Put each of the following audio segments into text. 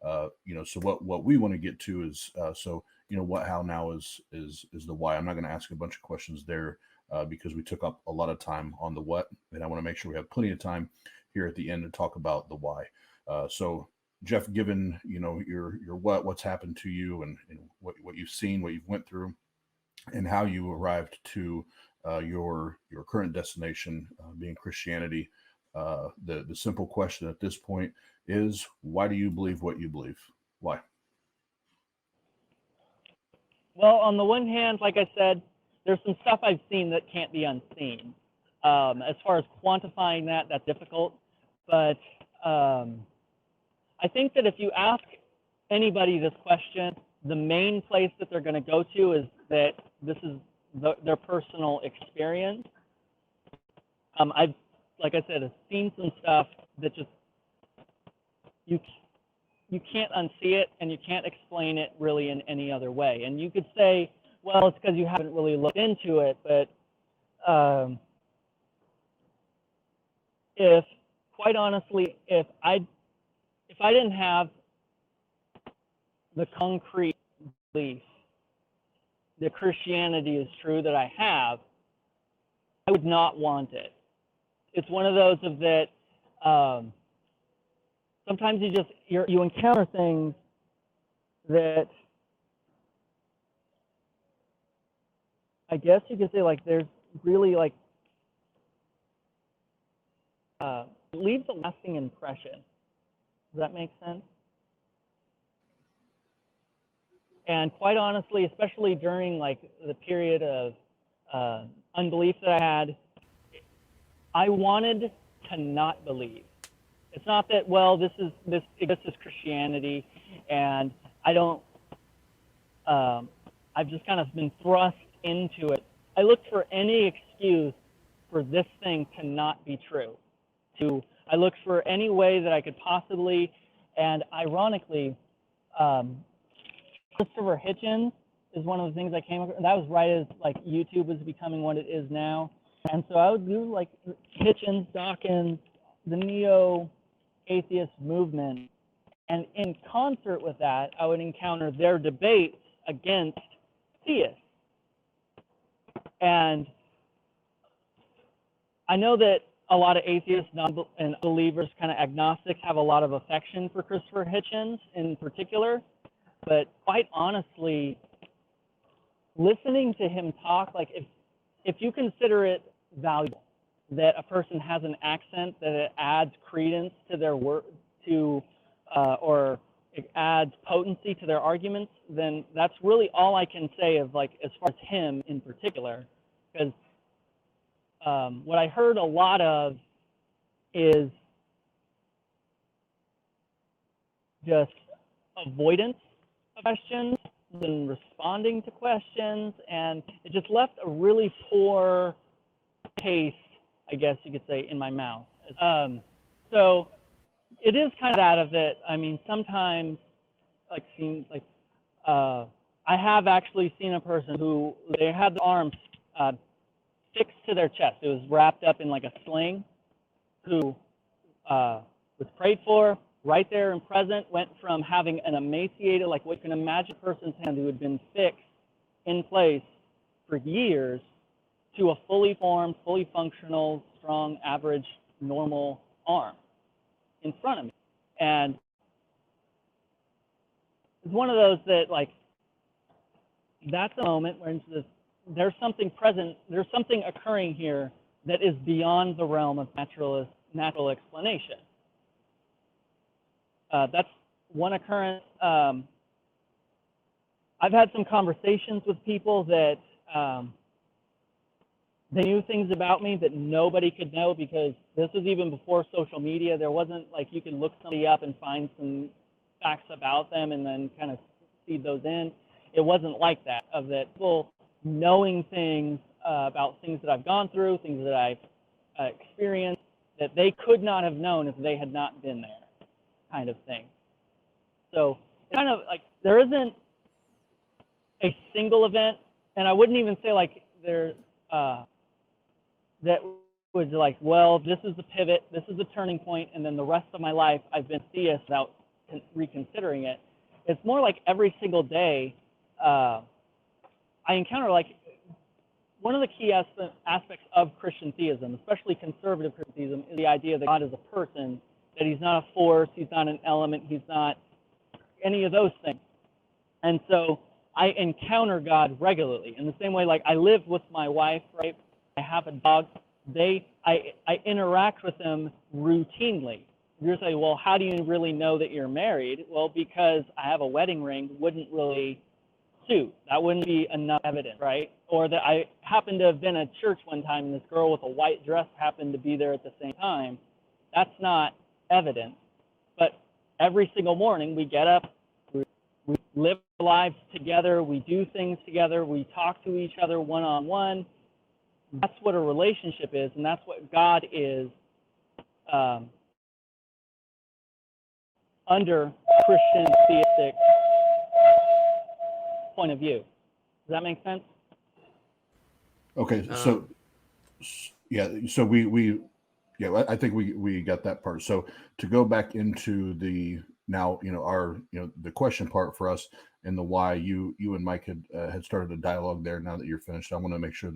So what we want to get to is what how now is the why. I'm not going to ask a bunch of questions there because we took up a lot of time on the what, and I want to make sure we have plenty of time here at the end to talk about the why. So Jeff, given your what's happened to you, and what you've seen, what you've went through, and how you arrived to your current destination, being Christianity. The simple question at this point is, why do you believe what you believe? Why? Well, on the one hand, like I said, there's some stuff I've seen that can't be unseen. As far as quantifying that, that's difficult. But I think that if you ask anybody this question, the main place that they're going to go to is that this is their personal experience. I've, like I said, I've seen some stuff that just you you can't unsee it, and you can't explain it really in any other way. And you could say, well, it's because you haven't really looked into it, but if, quite honestly, if I didn't have the concrete belief that Christianity is true that I have, I would not want it. It's one of those of that sometimes you encounter things that I guess you could say like there's really like leaves a lasting impression. Does that make sense? And quite honestly, especially during like the period of unbelief that I had, I wanted to not believe. It's not that, well, this is Christianity, and I don't. I've just kind of been thrust into it. I looked for any excuse for this thing to not be true. I looked for any way that I could possibly, and ironically, Christopher Hitchens is one of the things I came across. That was right as like YouTube was becoming what it is now, and so I would do like Hitchens, Dawkins, the neo-atheist movement, and in concert with that, I would encounter their debates against theists. And I know that a lot of atheists and believers, kind of agnostics, have a lot of affection for Christopher Hitchens in particular, but quite honestly, listening to him talk, like if you consider it valuable that a person has an accent, that it adds credence to their work, or it adds potency to their arguments, then that's really all I can say of like as far as him in particular, because what I heard a lot of is just avoidance of questions and responding to questions, and it just left a really poor taste, I guess you could say, in my mouth. So it is kind of that of it. I mean, sometimes, like, seems like I have actually seen a person who they had the arms fixed to their chest. It was wrapped up in like a sling. Who was prayed for right there and present, went from having an emaciated, like what you can imagine a person's hand who had been fixed in place for years, to a fully formed, fully functional, strong, average, normal arm in front of me. And it's one of those that, like, that's a moment where there's something present, there's something occurring here that is beyond the realm of natural explanation. That's one occurrence. I've had some conversations with people that they knew things about me that nobody could know, because this was even before social media. There wasn't like you can look somebody up and find some facts about them and then kind of feed those in. It wasn't like that, of that people knowing things about things that I've gone through, things that I've experienced, that they could not have known if they had not been there, kind of thing. So kind of like there isn't a single event, and I wouldn't even say like there that was like, well, this is the pivot, this is the turning point, and then the rest of my life I've been theist without reconsidering it. It's more like every single day I encounter, like, one of the key aspects of Christian theism, especially conservative Christian theism, is the idea that God is a person, that he's not a force, he's not an element, he's not any of those things. And so I encounter God regularly in the same way, like I live with my wife, right? I have a dog. I interact with them routinely. You're saying, well, how do you really know that you're married? Well, because I have a wedding ring wouldn't really suit. That wouldn't be enough evidence, right? Or that I happened to have been at church one time and this girl with a white dress happened to be there at the same time. That's not evidence. But every single morning we get up, we live our lives together, we do things together, we talk to each other one-on-one. That's what a relationship is, and that's what God is under Christian theistic point of view. Does that make sense? Okay, so yeah, so we yeah, I think we got that part. So to go back into the now, our the question part for us and the why, you and Mike had started a dialogue there. Now that you're finished, I want to make sure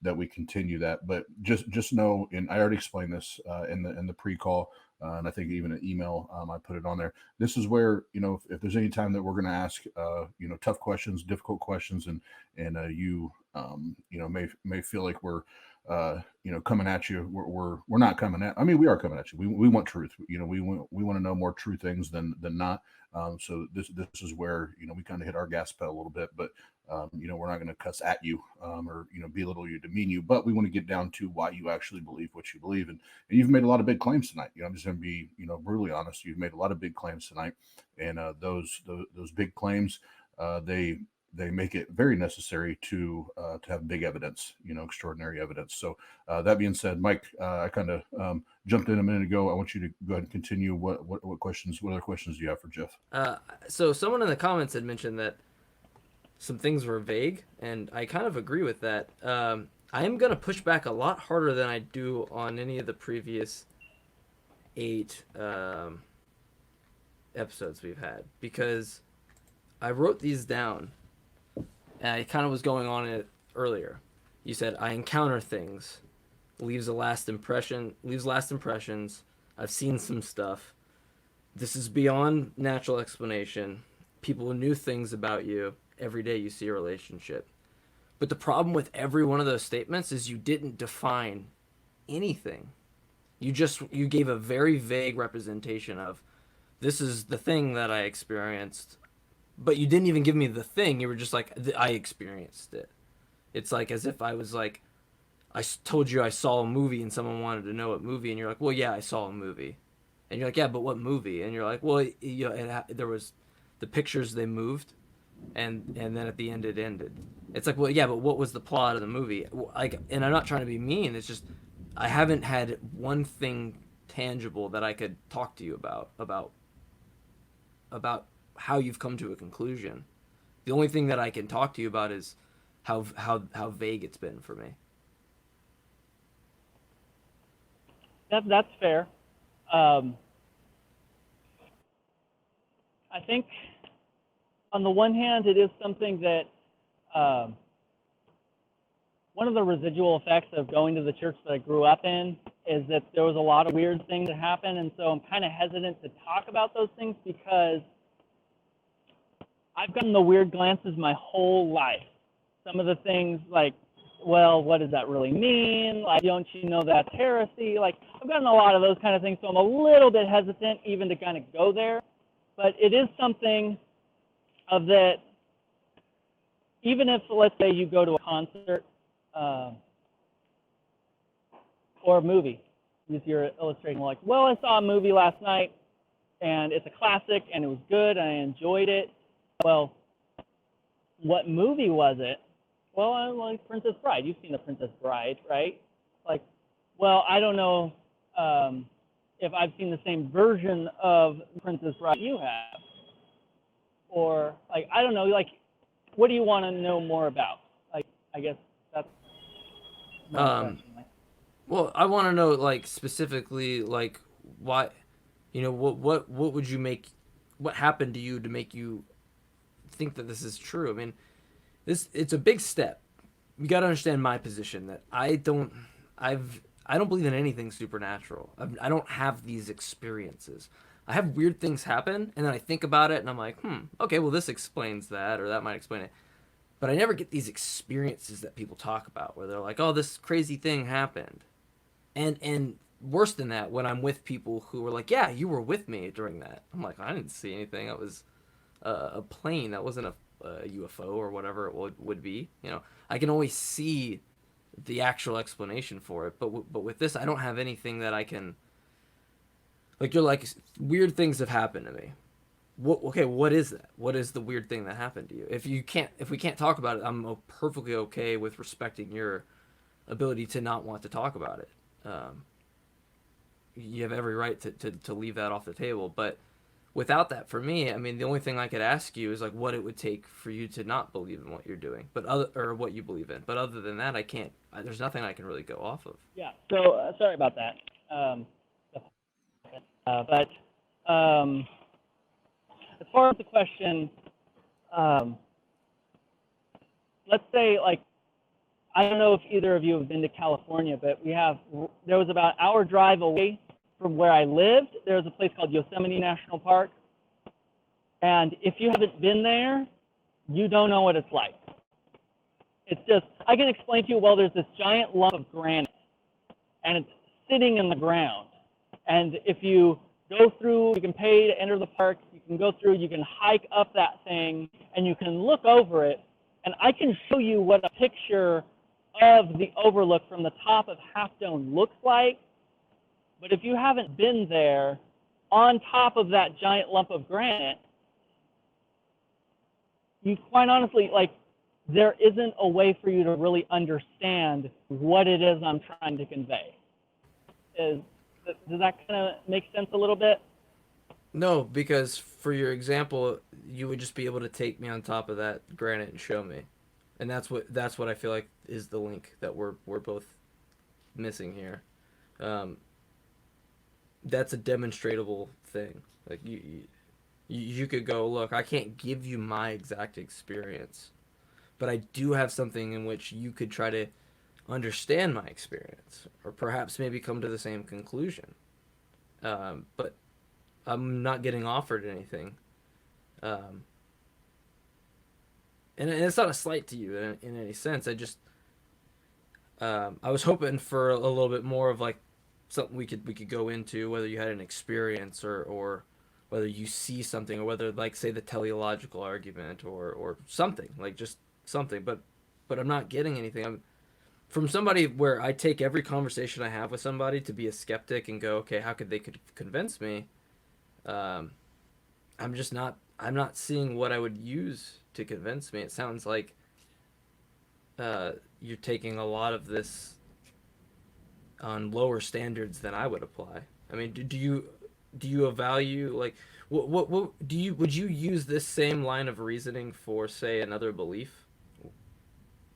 that we continue that. But just know, and I already explained this in the pre-call, and I think even an email, I put it on there. This is where, if there's any time that we're going to ask tough questions, difficult questions, and you may feel like we're coming at you. We're not coming at. I mean, we are coming at you. We want truth. We want to know more true things than not. So this is where we kind of hit our gas pedal a little bit, but we're not going to cuss at you or belittle you, demean you, but we want to get down to why you actually believe what you believe. And you've made a lot of big claims tonight. I'm just going to be brutally honest. You've made a lot of big claims tonight, and those big claims they make it very necessary to have big evidence, extraordinary evidence. So that being said, Mike, I kind of jumped in a minute ago. I want you to go ahead and continue. What other questions do you have for Jeff? So someone in the comments had mentioned that some things were vague, and I kind of agree with that. I am going to push back a lot harder than I do on any of the previous 8 episodes we've had, because I wrote these down, and I kind of was going on it earlier. You said, I encounter things, leaves lasting impressions, I've seen some stuff, this is beyond natural explanation, people knew things about you, every day you see a relationship. But the problem with every one of those statements is you didn't define anything. You gave a very vague representation of, this is the thing that I experienced, but you didn't even give me the thing. You were just like, I experienced it. It's like as if I was like, I told you I saw a movie and someone wanted to know what movie, and you're like, well, yeah, I saw a movie. And you're like, yeah, but what movie? And you're like, well, there was the pictures, they moved, and then at the end it ended. It's like, well, yeah, but what was the plot of the movie? Like, and I'm not trying to be mean. It's just I haven't had one thing tangible that I could talk to you about how you've come to a conclusion. The only thing that I can talk to you about is how vague it's been for me. That's fair. I think on the one hand, it is something that one of the residual effects of going to the church that I grew up in is that there was a lot of weird things that happened, and so I'm kind of hesitant to talk about those things because I've gotten the weird glances my whole life. Some of the things like, well, what does that really mean? Like, don't you know that's heresy? Like, I've gotten a lot of those kind of things, so I'm a little bit hesitant even to kind of go there. But it is something of that, even if, let's say, you go to a concert or a movie, use your illustration, like, well, I saw a movie last night, and it's a classic, and it was good, and I enjoyed it. Well, what movie was it? Well, I like Princess Bride. You've seen The Princess Bride, right? Like, well, I don't know if I've seen the same version of Princess Bride you have. Or, like, I don't know, like, what do you want to know more about? Like, I guess that's my question. Well, I want to know, like, specifically, like, why, what would you make what happened to you to make you think that this is true? I mean, it's a big step. You got to understand my position that I don't believe in anything supernatural. I don't have these experiences. I have weird things happen, and then I think about it, and I'm like, okay, well, this explains that, or that might explain it. But I never get these experiences that people talk about, where they're like, oh, this crazy thing happened. And worse than that, when I'm with people who are like, yeah, you were with me during that. I'm like, I didn't see anything. That was a plane. That wasn't a UFO or whatever it would be. You know, I can always see the actual explanation for it. But with this, I don't have anything that I can. Like, you're like, weird things have happened to me. Okay, what is that? What is the weird thing that happened to you? If we can't talk about it, I'm perfectly okay with respecting your ability to not want to talk about it. You have every right to leave that off the table. But without that, for me, I mean, the only thing I could ask you is like what it would take for you to not believe in what you're doing, or what you believe in. But other than that, I can't. There's nothing I can really go off of. Yeah. So sorry about that. But as far as the question, let's say, like, I don't know if either of you have been to California, but there was about an hour drive away from where I lived. There was a place called Yosemite National Park. And if you haven't been there, you don't know what it's like. It's just, I can explain to you, well, there's this giant lump of granite, and it's sitting in the ground. And if you go through, you can pay to enter the park, you can go through, you can hike up that thing, and you can look over it, and I can show you what a picture of the overlook from the top of Half Dome looks like. But if you haven't been there, on top of that giant lump of granite, you quite honestly, like, there isn't a way for you to really understand what it is I'm trying to convey. Does that kind of make sense a little bit? No, because for your example, you would just be able to take me on top of that granite and show me, and that's what I feel like is the link that we're both missing here. That's a demonstratable thing. Like you could go, look, I can't give you my exact experience, but I do have something in which you could try to understand my experience, or perhaps maybe come to the same conclusion. But I'm not getting offered anything. And it's not a slight to you in any sense. I was hoping for a little bit more of like something we could go into, whether you had an experience or whether you see something, or whether, like, say, the teleological argument or something, like just something. But I'm not getting anything. From somebody where I take every conversation I have with somebody to be a skeptic and go, okay, how could they convince me? I'm not seeing what I would use to convince me. It sounds like you're taking a lot of this on lower standards than I would apply. I mean, do you value, like, what would you use this same line of reasoning for, say, another belief?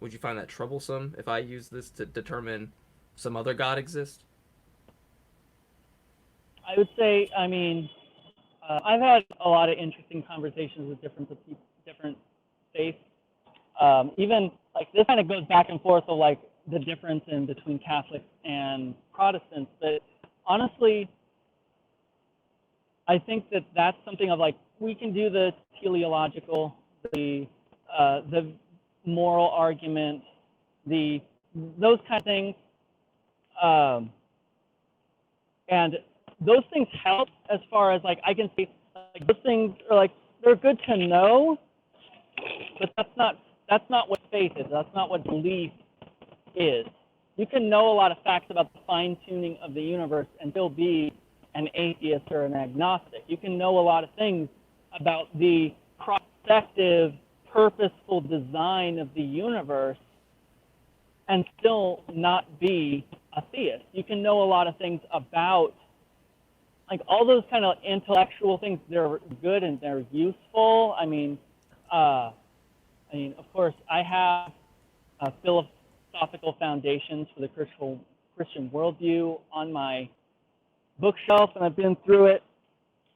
Would you find that troublesome if I use this to determine some other God exists? I would say, I mean, I've had a lot of interesting conversations with different faiths. Even, like, this kind of goes back and forth of, like, the difference in between Catholics and Protestants. But honestly, I think that that's something of, like, we can do the teleological, the moral argument, those kind of things, and those things help as far as, like, I can see, like, those things are, like, they're good to know, but that's not what faith is. That's not what belief is. You can know a lot of facts about the fine tuning of the universe and still be an atheist or an agnostic. You can know a lot of things about the prospective, purposeful design of the universe and still not be a theist. You can know a lot of things about, like, all those kind of intellectual things. They're good and they're useful. I mean, of course, I have philosophical foundations for the Christian worldview on my bookshelf, and I've been through it.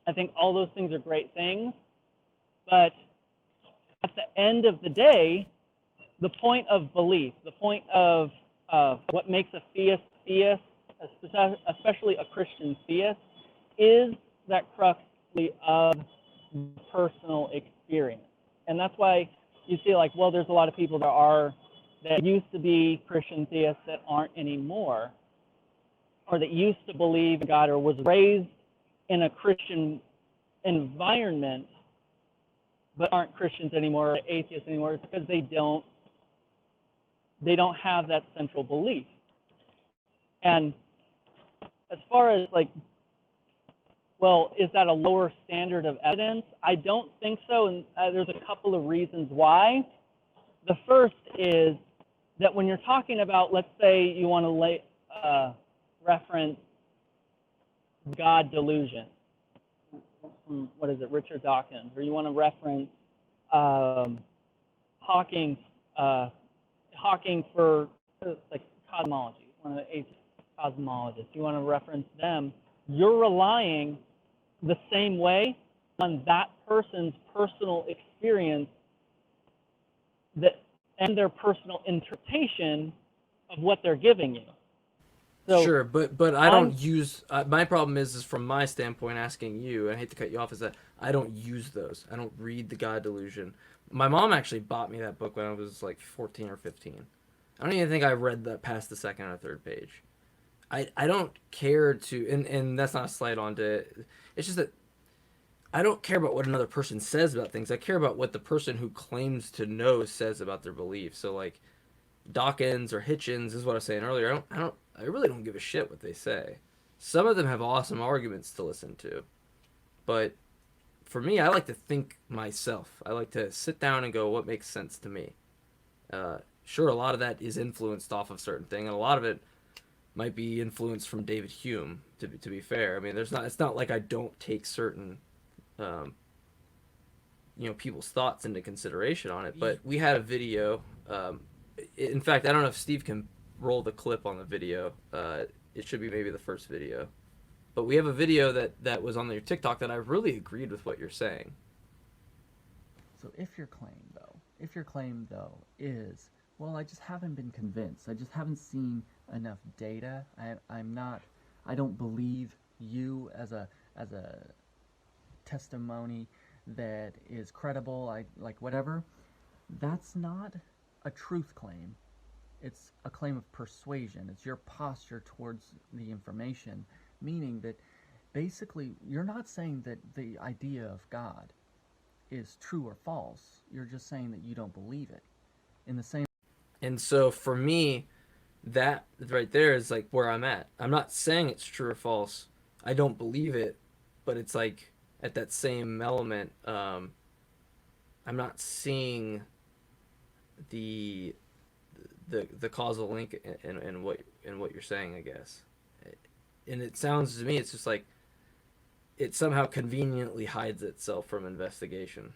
I think all those things are great things, but at the end of the day, the point of belief, the point of what makes a theist, especially a Christian theist, is that crux of personal experience. And that's why you see, like, well, there's a lot of people that used to be Christian theists that aren't anymore, or that used to believe in God or was raised in a Christian environment but aren't Christians anymore, or atheists anymore. It's because they don't have that central belief. And as far as, like, well, is that a lower standard of evidence? I don't think so, and there's a couple of reasons why. The first is that when you're talking about, let's say you want to reference God delusion, what is it, Richard Dawkins, or you want to reference Hawking for like cosmology, one of the atheist cosmologists, you want to reference them, you're relying the same way on that person's personal experience and their personal interpretation of what they're giving you. So sure, but I don't use. My problem is from my standpoint, asking you. And I hate to cut you off. Is that I don't use those. I don't read the God Delusion. My mom actually bought me that book when I was like 14 or 15. I don't even think I read that past the second or third page. I don't care to, and that's not a slight on to. It's just that I don't care about what another person says about things. I care about what the person who claims to know says about their belief. So like Dawkins or Hitchens is what I was saying earlier. I really don't give a shit what they say. Some of them have awesome arguments to listen to, but for me, I like to think myself. I like to sit down and go, what makes sense to me? Sure, a lot of that is influenced off of certain thing, and a lot of it might be influenced from David Hume. To be fair, I mean, it's not like I don't take certain, people's thoughts into consideration on it. But we had a video. In fact, I don't know if Steve can roll the clip on the video. It should be maybe the first video. But we have a video that was on your TikTok that I really agreed with what you're saying. So if your claim though is, well, I just haven't been convinced. I just haven't seen enough data. I don't believe you as a testimony that is credible. I like whatever. That's not a truth claim. It's a claim of persuasion. It's your posture towards the information, meaning that basically you're not saying that the idea of God is true or false. You're just saying that you don't believe it. In the same. And so for me, that right there is like where I'm at. I'm not saying it's true or false. I don't believe it, but it's like at that same element, I'm not seeing the causal link in what you're saying, I guess. And it sounds to me, it's just like it somehow conveniently hides itself from investigation.